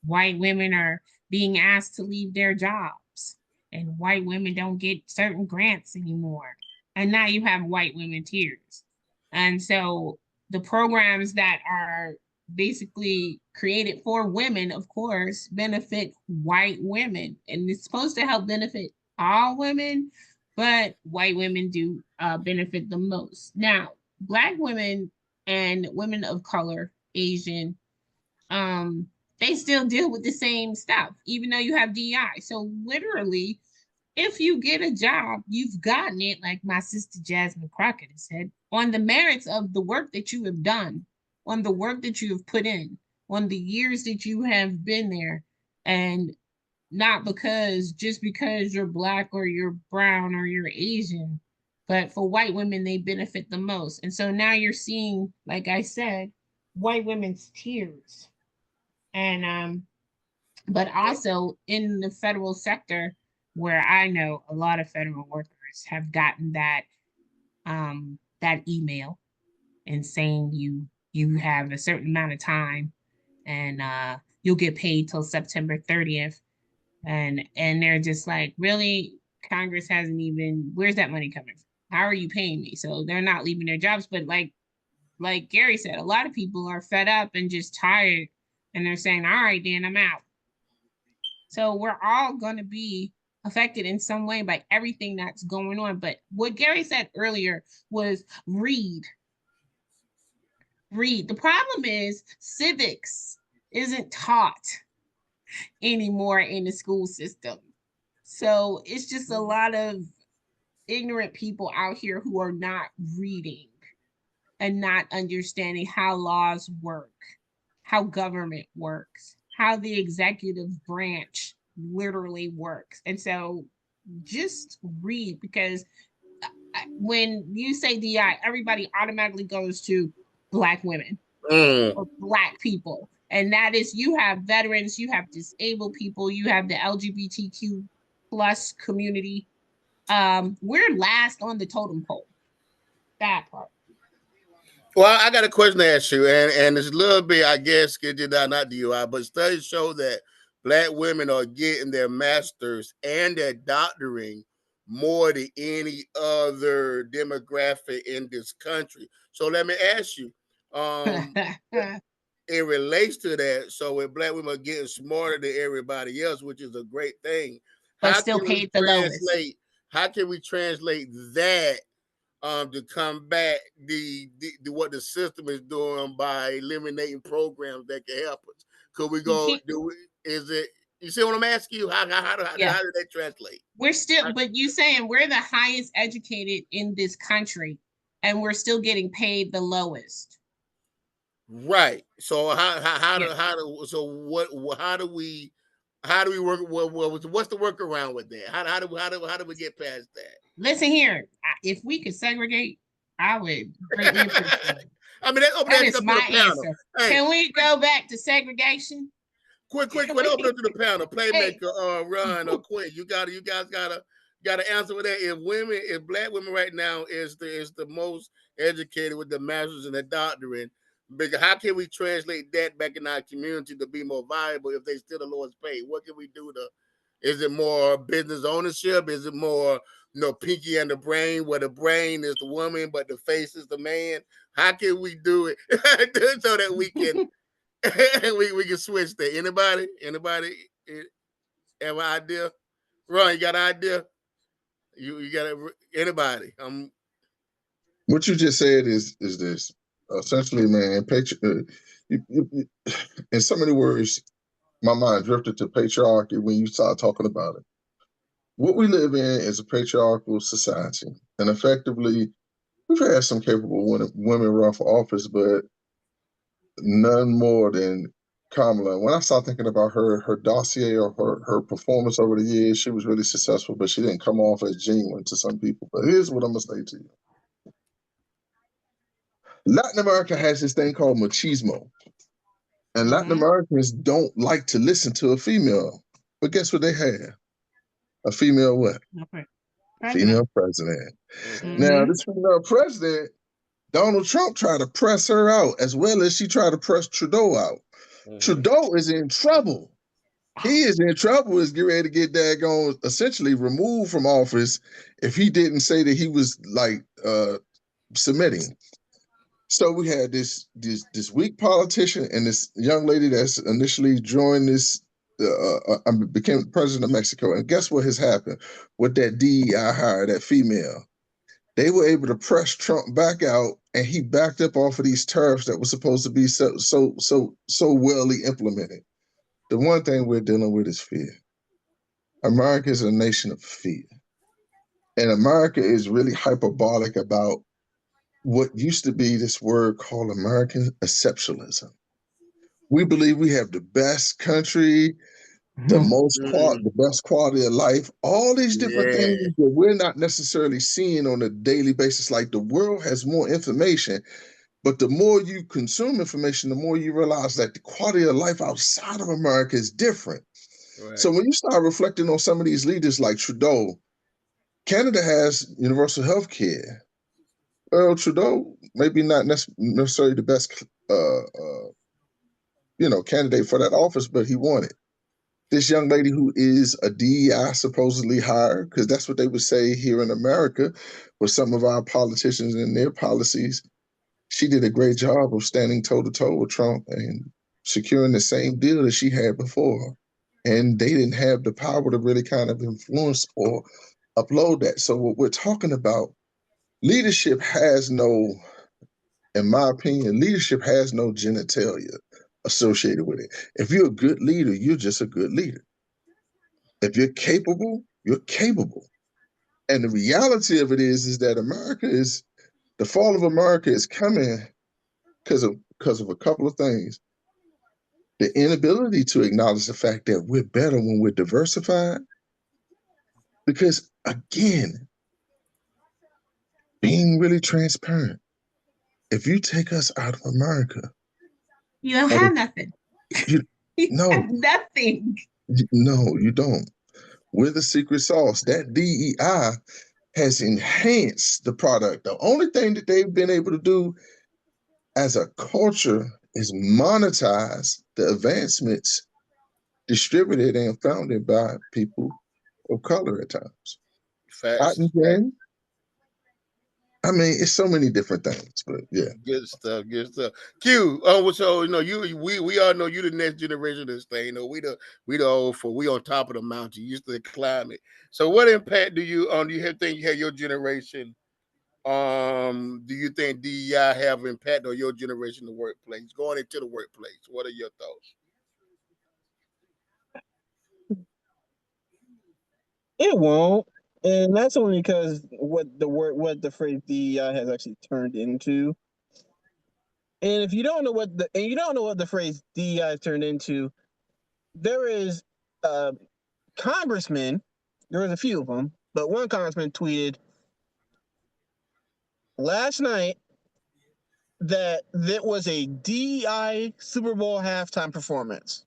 white women are being asked to leave their jobs and white women don't get certain grants anymore. And now you have white women tears. And so the programs that are basically created for women, of course, benefit white women. And it's supposed to help benefit all women, but white women do benefit the most. Now, Black women and women of color, Asian, they still deal with the same stuff, even though you have DEI. So literally, if you get a job, you've gotten it, like my sister Jasmine Crockett has said, on the merits of the work that you have done, on the work that you have put in, on the years that you have been there, and not just because you're Black or you're brown or you're Asian, but for white women, they benefit the most. And so now you're seeing, like I said, white women's tears. And but also in the federal sector, where I know a lot of federal workers have gotten that email and saying you have a certain amount of time and you'll get paid till September 30th. And they're just like, really? Congress hasn't even, where's that money coming from? How are you paying me? So they're not leaving their jobs. But like Gary said, a lot of people are fed up and just tired, and they're saying, all right, then I'm out. So we're all going to be affected in some way by everything that's going on. But what Gary said earlier was read. The problem is civics isn't taught anymore in the school system. So it's just a lot of ignorant people out here who are not reading and not understanding how laws work, how government works, how the executive branch literally works. And so just read, because when you say DI, everybody automatically goes to Black women or Black people. And that is, you have veterans, you have disabled people, you have the LGBTQ plus community. We're last on the totem pole. That part. Well, I got a question to ask you, and it's a little bit, I guess, not DUI, but studies show that Black women are getting their masters and their doctoring more than any other demographic in this country. So let me ask you, it relates to that. So if Black women are getting smarter than everybody else, which is a great thing, but still paid the lowest. How can we translate that to combat the what the system is doing by eliminating programs that can help us? Could we go? Is it? You see what I'm asking you? How do they translate? We're still, but you saying we're the highest educated in this country, and we're still getting paid the lowest. Right. So how do we work? What's the workaround with that? How do we get past that? Listen here, if we could segregate, I would greatly appreciate it. I mean, that is my answer. Hey, can we go back to segregation? Quick, open up to the panel. Playmaker, Ron or Quinn. You guys gotta answer with that. If Black women right now is the most educated with the masters and the doctorate, because how can we translate that back in our community to be more viable if they still the lowest paid? What can we do to? Is it more business ownership? Is it more Pinky and the Brain, where the brain is the woman but the face is the man? How can we do it so that we can we can switch that? Anybody have an idea? Ron, you got an idea? You got anybody? What you just said is this essentially, man. In so many words, my mind drifted to patriarchy when you start talking about it. What we live in is a patriarchal society, and effectively, we've had some capable women run for office, but none more than Kamala. When I start thinking about her dossier or her performance over the years, she was really successful, but she didn't come off as genuine to some people. But here's what I'm gonna say to you: Latin America has this thing called machismo, and Latin Americans don't like to listen to a female. But guess what they have? A female what? Okay. Female president. Mm-hmm. Now, this female president, Donald Trump tried to press her out as well as she tried to press Trudeau out. Mm-hmm. Trudeau is in trouble. He is in trouble, is getting ready to get daggone essentially removed from office if he didn't say that he was like submitting. So we had this weak politician and this young lady that's initially joined this became president of Mexico. And guess what has happened with that DEI hire, that female? They were able to press Trump back out, and he backed up off of these tariffs that were supposed to be so well implemented. The one thing we're dealing with is fear. America is a nation of fear. And America is really hyperbolic about what used to be this word called American exceptionalism. We believe we have the best country, the best quality of life, all these different things that we're not necessarily seeing on a daily basis. Like the world has more information, but the more you consume information, the more you realize that the quality of life outside of America is different. Right. So when you start reflecting on some of these leaders like Trudeau, Canada has universal health care. Well, Trudeau maybe not necessarily the best, candidate for that office, but he won it. This young lady who is a DEI supposedly hired, because that's what they would say here in America with some of our politicians and their policies. She did a great job of standing toe to toe with Trump and securing the same deal that she had before. And they didn't have the power to really kind of influence or upload that. So what we're talking about, leadership has no, in my opinion, leadership has no genitalia associated with it. If you're a good leader, you're just a good leader. If you're capable, you're capable. And the reality of it is that the fall of America is coming because of a couple of things. The inability to acknowledge the fact that we're better when we're diversified. Because again, being really transparent, if you take us out of America, you don't have nothing. No. Have nothing. No, you don't. We're the secret sauce. That DEI has enhanced the product. The only thing that they've been able to do as a culture is monetize the advancements distributed and founded by people of color at times. Facts. I mean, it's so many different things, but yeah. Good stuff. Q. So we all know you the next generation of this thing. You know, we the old for we on top of the mountain. You used to climb it. So what impact do you think you have your generation? Do you think DEI have impact on your generation in the workplace? Going into the workplace. What are your thoughts? It won't. And that's only because what the phrase DEI has actually turned into. And if you don't know what the phrase DEI has turned into, there is congressman, there was a few of them, but one congressman tweeted last night that was a DEI Super Bowl halftime performance.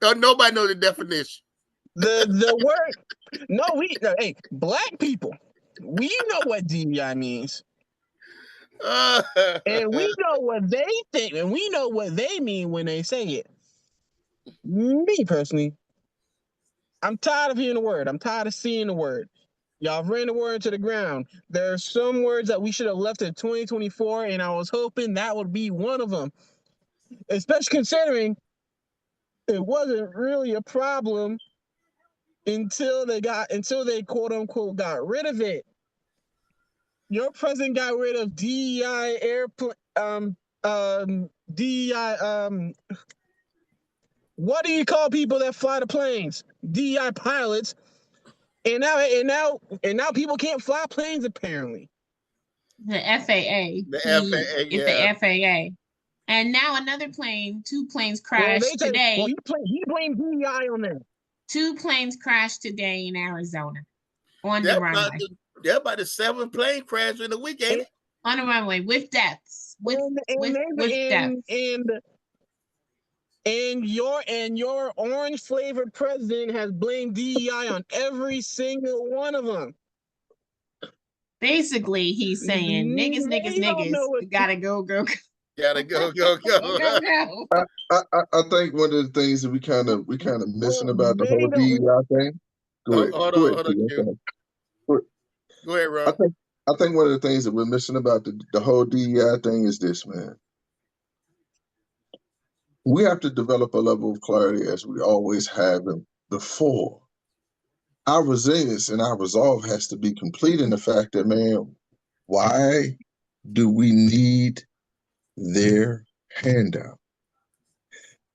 Don't nobody know the definition. The word hey, black people, we know what DEI means. And we know what they think, and we know what they mean when they say it. Me personally, I'm tired of hearing the word. I'm tired of seeing the word. Y'all ran the word to the ground. There are some words that we should have left in 2024, and I was hoping that would be one of them. Especially considering it wasn't really a problem until they quote unquote got rid of it. Your president got rid of DEI DEI what do you call people that fly the planes? DEI pilots. And now people can't fly planes apparently. The FAA. The FAA, It's yeah. the FAA. And now another plane, two planes Well, crashed today. he blamed DEI on that. Two planes crashed today in Arizona on the That's runway. about the 7th plane crash in the week, ain't it? On the runway with deaths. With deaths. And your orange flavored president has blamed DEI on every single one of them. Basically, he's saying niggas. Gotta go. Gotta go. I think one of the things that we kind of missing about the whole DEI thing. Go ahead. Hold on. Go ahead, Ron. I think one of the things that we're missing about the whole DEI thing is this, man. We have to develop a level of clarity as we always have before. Our resilience and our resolve has to be complete in the fact that, man, why do we need their handout?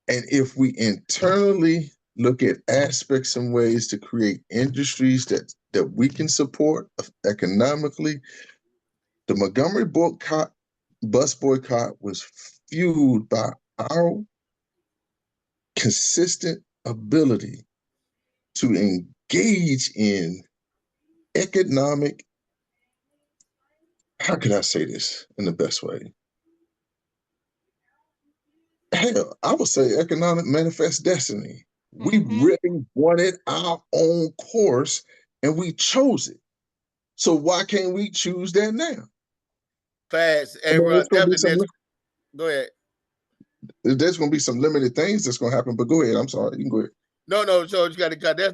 And if we internally look at aspects and ways to create industries that we can support economically, the Montgomery bus boycott was fueled by our consistent ability to engage in economic, how can I say this in the best way? Hell, I would say economic manifest destiny. We really wanted our own course and we chose it. So why can't we choose that now? Fast. Hey, Ron, go ahead. There's going to be some limited things that's going to happen, but go ahead. I'm sorry. You can go ahead. No. So you got to. That's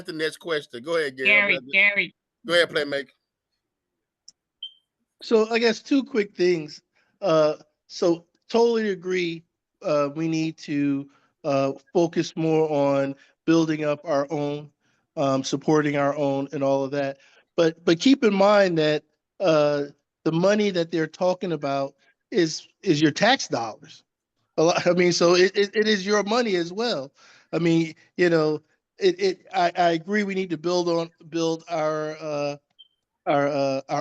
the next question. Go ahead, Gary. Gary. Go ahead, Playmaker. So I guess two quick things. So totally agree. We need to focus more on building up our own, supporting our own, and all of that. But keep in mind that the money that they're talking about is your tax dollars. I mean, so it is your money as well. I mean, I agree. We need to build our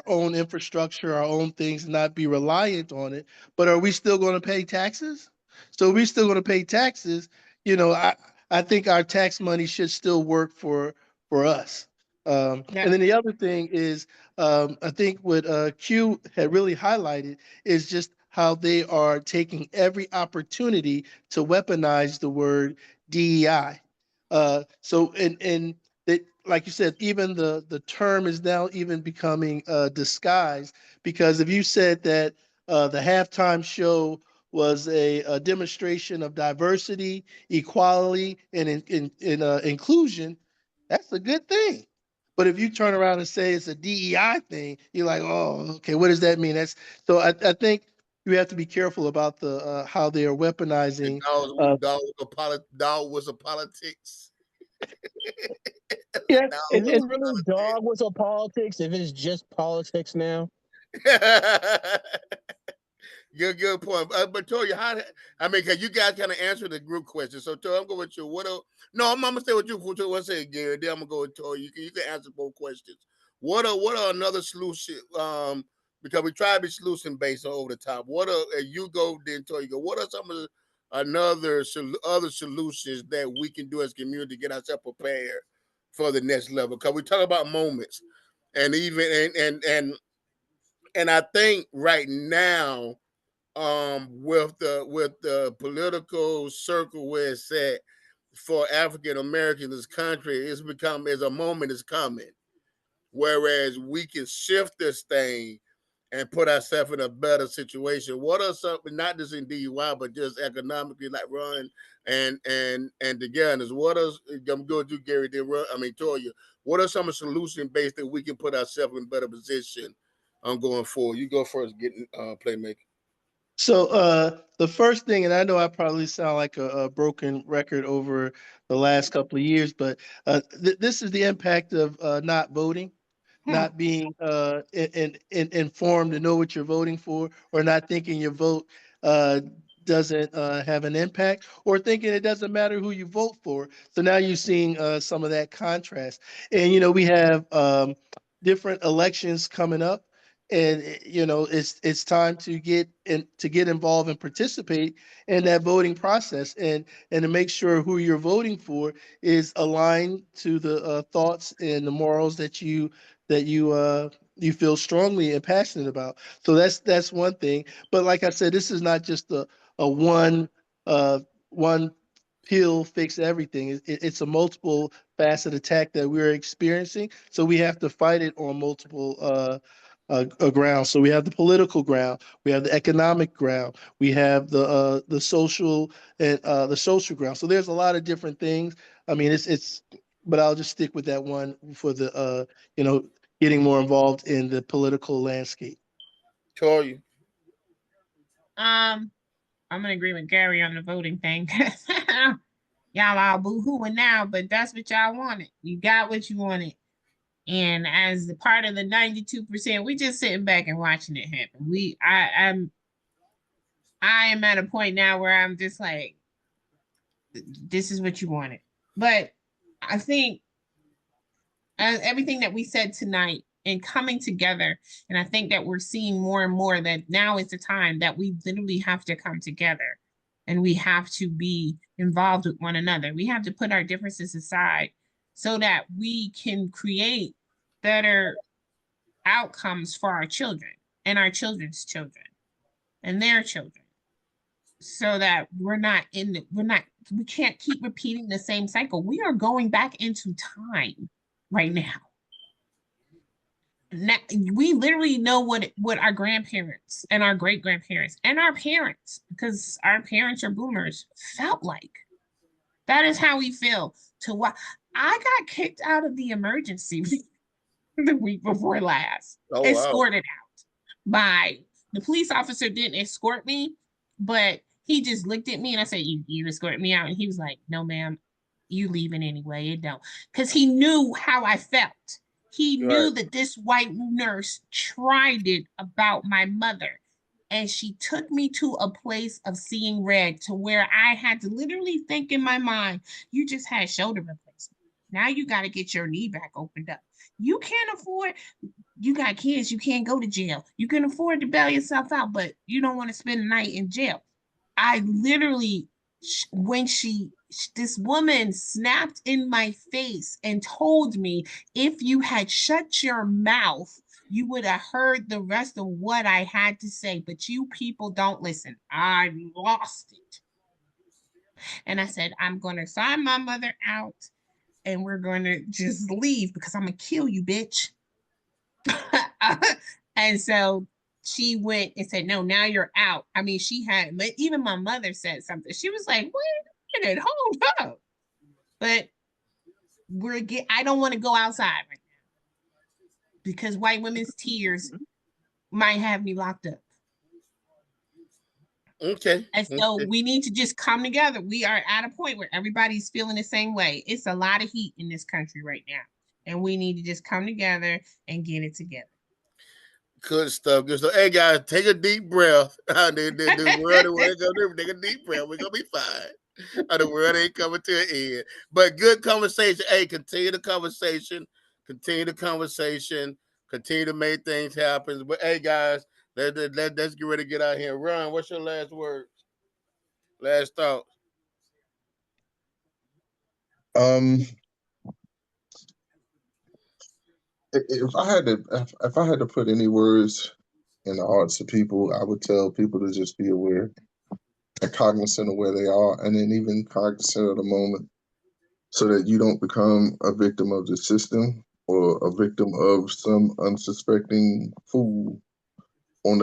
own infrastructure, our own things, and not be reliant on it. But are we still going to pay taxes? So we're still going to pay taxes. I think our tax money should still work for us. And then the other thing is, I think what Q had really highlighted is just how they are taking every opportunity to weaponize the word DEI. So that, like you said, even the term is now even becoming disguised, because if you said that the halftime show was a demonstration of diversity, equality, and inclusion, that's a good thing. But if you turn around and say it's a DEI thing, you're like, oh, okay, what does that mean? So I think you have to be careful about the how they are weaponizing. Dog was a politics. Yeah, Is it really dog whistle politics if it's just politics now? Good point. But Toya, cause you guys kind of answered the group question. So Toya, I'm going with you. I'm gonna stay with you for what I say, Gary. Then I'm gonna go with Toya. You can answer both questions. What are another solution? Because we try to be solution based over the top. You go then Toya go. What are some of the other solutions that we can do as a community to get ourselves prepared for the next level? Because we talk about moments, and even and I think right now, with the political circle where it's at for African Americans in this country, as a moment is coming, whereas we can shift this thing and put ourselves in a better situation. What are something, not just in DUI, but just economically, like Ron and the gunners? I'm going to do Gary, then Toya. What are some solution based that we can put ourselves in a better position on going forward? You go first, getting Playmaker. So the first thing, and I know I probably sound like a broken record over the last couple of years, but this is the impact of not voting, Hmm. not being informed to know what you're voting for, or not thinking your vote uh, doesn't have an impact, or thinking it doesn't matter who you vote for. So now you're seeing some of that contrast. And, we have different elections coming up. And it's time to get involved and participate in that voting process, and to make sure who you're voting for is aligned to the thoughts and the morals that you feel strongly and passionate about. So that's one thing. But like I said, this is not just a uh one pill fix everything. It's a multiple facet attack that we're experiencing. So we have to fight it on multiple grounds. So we have the political ground, we have the economic ground, we have the social and the social ground. So there's a lot of different things. I mean, but I'll just stick with that one for the you know getting more involved in the political landscape. Toya. Um, I'm gonna agree with Gary on the voting thing. Y'all all boo-hooing now, but that's what y'all wanted. You got what you wanted. And as the part of the 92%, we just sitting back and watching it happen. I am at a point now where I'm just like, this is what you wanted. But I think as everything that we said tonight and coming together, and I think that we're seeing more and more that now is the time that we literally have to come together and we have to be involved with one another. We have to put our differences aside so that we can create better outcomes for our children and our children's children and their children, so that we can't keep repeating the same cycle. We are going back into time right now. Now, we literally know what our grandparents and our great grandparents and our parents, because our parents are boomers, felt like. That is how we feel. To what I got kicked out of the emergency the week before last, Oh wow. escorted out by the police officer. Didn't escort me, but he just looked at me and I said, "You escort me out," and he was like, "No, ma'am, you leaving anyway. It don't," because he knew how I felt. He Right. knew that this white nurse tried it about my mother. And she took me to a place of seeing red to where I had to literally think in my mind, you just had shoulder replacement. Now you got to get your knee back opened up. You can't afford, you got kids, you can't go to jail. You can afford to bail yourself out, but you don't want to spend the night in jail. I literally, when this woman snapped in my face and told me, if you had shut your mouth, you would have heard the rest of what I had to say, but you people don't listen. I lost it. And I said, I'm going to sign my mother out and we're going to just leave because I'm going to kill you, bitch. And so she went and said, "No, now you're out." I mean, she had, but even my mother said something. She was like, "Wait a minute, hold up." But I don't want to go outside right now because white women's tears might have me locked up. Okay. And so Okay. we need to just come together. We are at a point where everybody's feeling the same way. It's a lot of heat in this country right now. And we need to just come together and get it together. Good stuff. Good stuff. Hey guys, take a deep breath. The world ain't gonna do. Take a deep breath. We're gonna be fine. The world ain't coming to an end. But good conversation. Hey, continue the conversation. Continue the conversation. Continue to make things happen. But hey guys, let's get ready to get out here. Ron, what's your last words? Last thoughts? Um, if I had to put any words in the hearts of people, I would tell people to just be aware and cognizant of where they are, and then even cognizant of the moment, so that you don't become a victim of the system or a victim of some unsuspecting fool on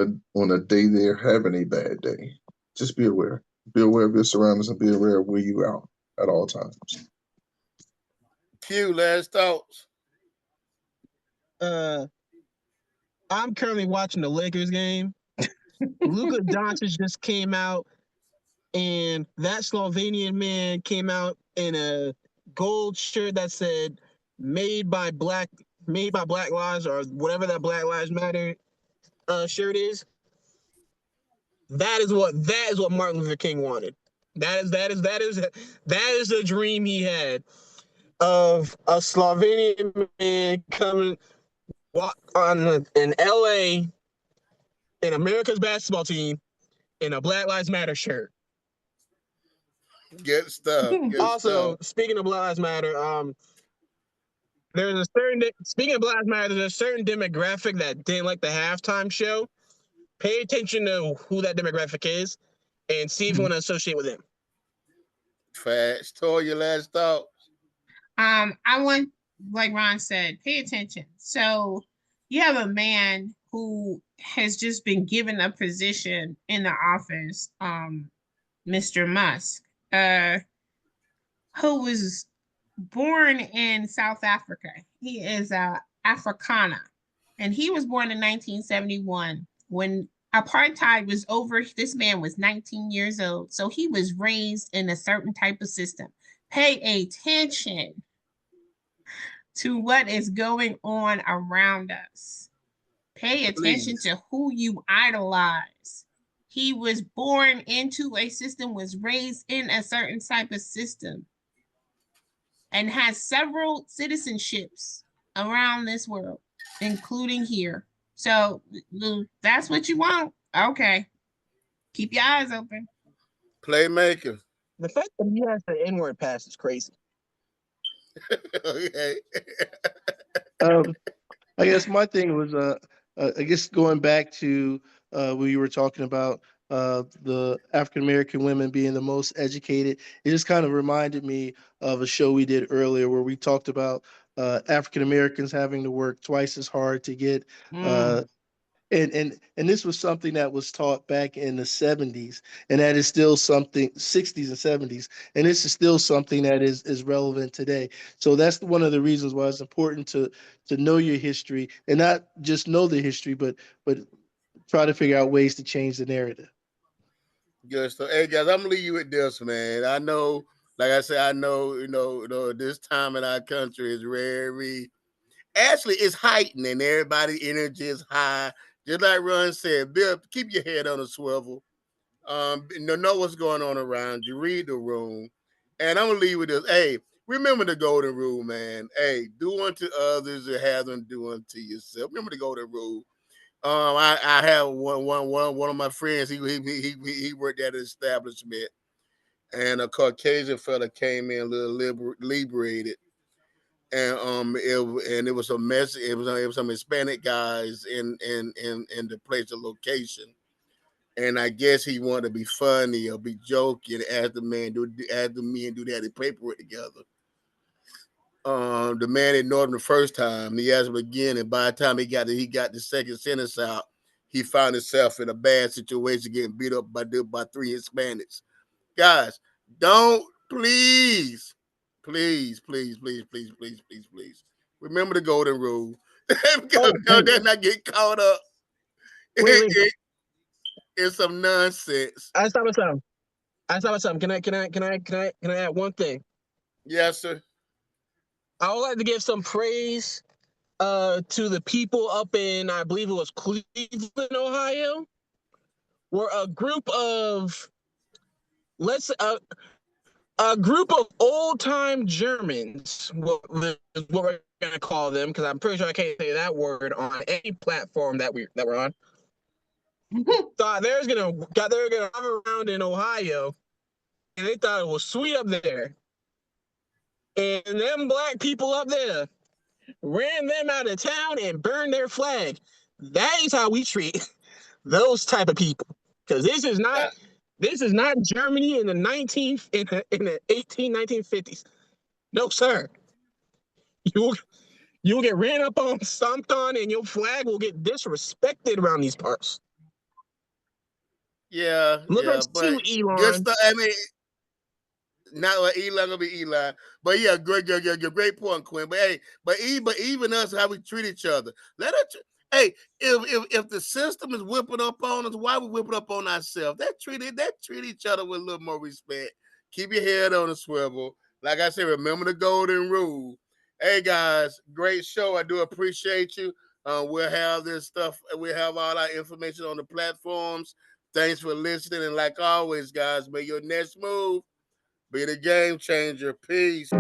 a day they're having a bad day. Just be aware. Be aware of your surroundings and be aware of where you are at all times. Q, last thoughts. Uh, I'm currently watching the Lakers game. Luka Doncic just came out, and that Slovenian man came out in a gold shirt that said made by Black Lives, or whatever that Black Lives Matter shirt is. That is what Martin Luther King wanted. That is the dream he had of a Slovenian man coming walk on in LA in America's basketball team in a Black Lives Matter shirt. Good stuff. Good Also, stuff. speaking of Black Lives Matter, there's a certain speaking of Black Lives Matter, there's a certain demographic that didn't like the halftime show. Pay attention to who that demographic is, and see if you want to associate with him. Facts. Told your last thought. I want, like Ron said, pay attention. So you have a man who has just been given a position in the office, Mr. Musk, who was born in South Africa. He is a Afrikaner, and he was born in 1971 when apartheid was over. This man was 19 years old, so he was raised in a certain type of system. Pay attention to what is going on around us. Pay attention Please. to who you idolize. He was born into a system, was raised in a certain type of system, and has several citizenships around this world, including here. So that's what you want. Okay. Keep your eyes open. Playmaker. The fact that he has the N-word pass is crazy. Okay. I guess my thing was, I guess going back to when you were talking about the African American women being the most educated, it just kind of reminded me of a show we did earlier where we talked about African Americans having to work twice as hard to get uh, and this was something that was taught back in the 70s, and that is still something 60s and 70s, and this is still something that is relevant today. So that's one of the reasons why it's important to know your history, and not just know the history, but try to figure out ways to change the narrative. Good stuff. Hey guys, I'm gonna leave you with this, man. I know, like I said, I know, this time in our country is very actually it's heightened and everybody's energy is high. Just like Ron said, Bill, keep your head on a swivel. Know what's going on around you. Read the room. And I'm gonna leave with this. Hey, remember the golden rule, man. Hey, do unto others and have them do unto yourself. Remember the golden rule. I have one of my friends. He worked at an establishment, and a Caucasian fella came in a little liberated, and it was a mess. It was some Hispanic guys in the place of location, and I guess he wanted to be funny or be joking. Ask the men do that paperwork together. The man ignored him the first time. He asked him again, and by the time he got the second sentence out, he found himself in a bad situation, getting beat up by three Hispanics. Guys, don't please, please, please, please, please, please, please, please remember the golden rule. Oh, wait, They're not get caught up wait. in some nonsense. I stop at something. Can I add one thing? Yes, sir. I would like to give some praise to the people up in, I believe it was Cleveland, Ohio, where a group of a group of old time Germans, what we're gonna call them, because I'm pretty sure I can't say that word on any platform that we're on. Thought they were gonna drive around in Ohio, and they thought it was sweet up there, and them black people up there ran them out of town and burned their flag. That is how we treat those type of people. Because this is not Germany in the 1950s. No, sir. You'll get ran up on, stomped on, and your flag will get disrespected around these parts. Look at But you, good Elon. stuff. I mean, not like Elon gonna be Elon, but yeah, great point, Quinn. But hey, but even us, how we treat each other. Hey, if the system is whipping up on us, why we whipping up on ourselves? That treat each other with a little more respect. Keep your head on a swivel. Like I said, remember the golden rule. Hey guys, great show. I do appreciate you. We'll have this stuff. We'll have all our information on the platforms. Thanks for listening. And like always, guys, may your next move be the game changer. Peace.